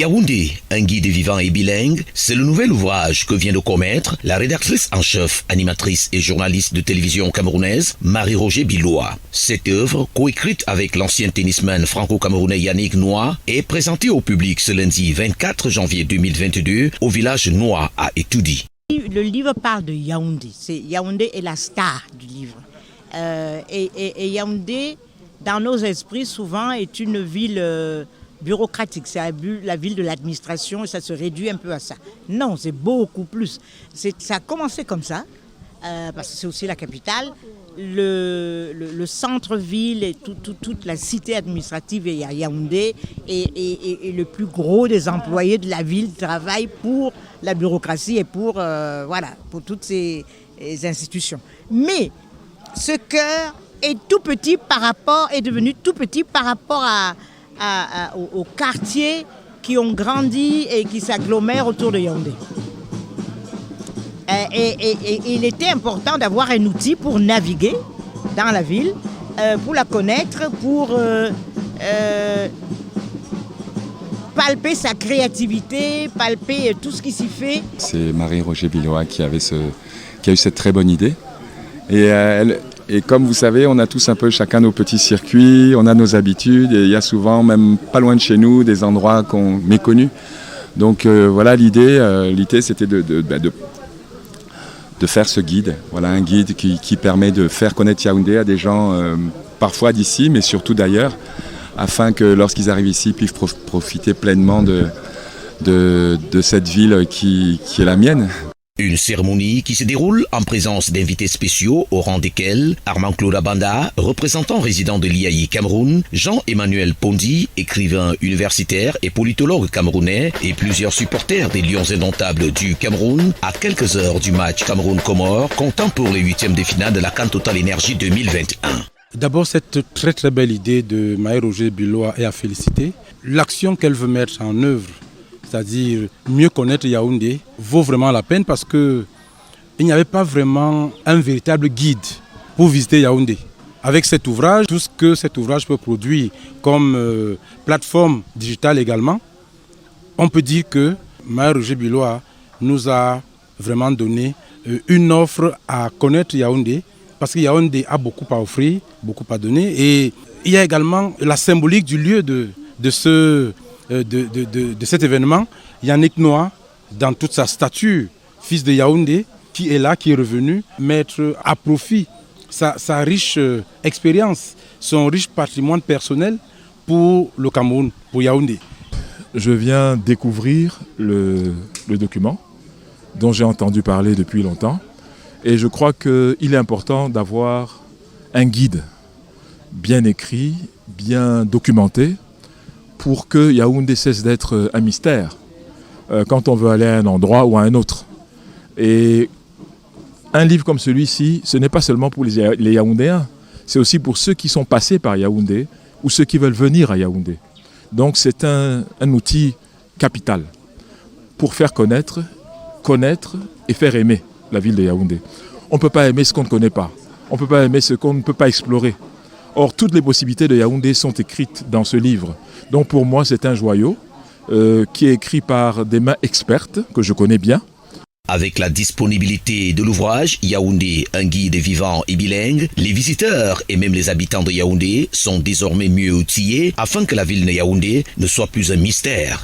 Yaoundé, un guide vivant et bilingue, c'est le nouvel ouvrage que vient de commettre la rédactrice en chef, animatrice et journaliste de télévision camerounaise, Marie-Roger Biloa. Cette œuvre, coécrite avec l'ancien tennisman franco-camerounais Yannick Noah, est présentée au public ce lundi 24 janvier 2022 au village Noah à Etoudi. Le livre parle de Yaoundé. Yaoundé est la star du livre. Et Yaoundé, dans nos esprits, souvent, est une ville bureaucratique. C'est la ville de l'administration et ça se réduit un peu à ça. Non, c'est beaucoup plus. Ça a commencé comme ça, parce que c'est aussi la capitale. Le centre-ville et toute la cité administrative est à Yaoundé et le plus gros des employés de la ville travaillent pour la bureaucratie et pour toutes ces institutions. Mais ce cœur est devenu tout petit par rapport aux quartiers qui ont grandi et qui s'agglomèrent autour de Yaoundé. Et il était important d'avoir un outil pour naviguer dans la ville, pour la connaître, pour palper sa créativité, palper tout ce qui s'y fait. C'est Marie-Roger Biloa qui a eu cette très bonne idée. Et comme vous savez, on a tous un peu chacun nos petits circuits, on a nos habitudes, et il y a souvent, même pas loin de chez nous, des endroits qu'on méconnus. Donc voilà, l'idée c'était de faire ce guide. Voilà, un guide qui permet de faire connaître Yaoundé à des gens parfois d'ici, mais surtout d'ailleurs, afin que lorsqu'ils arrivent ici, ils puissent profiter pleinement de cette ville qui est la mienne. Une cérémonie qui se déroule en présence d'invités spéciaux au rang desquels Armand Claude Abanda, représentant résident de l'IAI Cameroun, Jean-Emmanuel Pondi, écrivain universitaire et politologue camerounais, et plusieurs supporters des Lions indomptables du Cameroun, à quelques heures du match Cameroun-Comores, comptant pour les huitièmes de finale de la CAN Total Énergie 2021. D'abord, cette très très belle idée de Marie-Roger Biloa est à féliciter. L'action qu'elle veut mettre en œuvre, c'est-à-dire mieux connaître Yaoundé, vaut vraiment la peine parce qu'il n'y avait pas vraiment un véritable guide pour visiter Yaoundé. Avec cet ouvrage, tout ce que cet ouvrage peut produire comme plateforme digitale également, on peut dire que Marie-Roger Biloa nous a vraiment donné une offre à connaître Yaoundé parce que Yaoundé a beaucoup à offrir, beaucoup à donner. Et il y a également la symbolique du lieu de cet événement, Yannick Noah, dans toute sa stature, fils de Yaoundé, qui est là, qui est revenu mettre à profit sa riche expérience, son riche patrimoine personnel pour le Cameroun, pour Yaoundé. Je viens découvrir le document dont j'ai entendu parler depuis longtemps et je crois qu'il est important d'avoir un guide bien écrit, bien documenté, pour que Yaoundé cesse d'être un mystère quand on veut aller à un endroit ou à un autre. Et un livre comme celui-ci, ce n'est pas seulement pour les Yaoundéens, c'est aussi pour ceux qui sont passés par Yaoundé ou ceux qui veulent venir à Yaoundé. Donc c'est un outil capital pour faire connaître et faire aimer la ville de Yaoundé. On ne peut pas aimer ce qu'on ne connaît pas, on ne peut pas aimer ce qu'on ne peut pas explorer. Or, toutes les possibilités de Yaoundé sont écrites dans ce livre. Donc pour moi, c'est un joyau qui est écrit par des mains expertes, que je connais bien. Avec la disponibilité de l'ouvrage Yaoundé, un guide vivant et bilingue, les visiteurs et même les habitants de Yaoundé sont désormais mieux outillés afin que la ville de Yaoundé ne soit plus un mystère.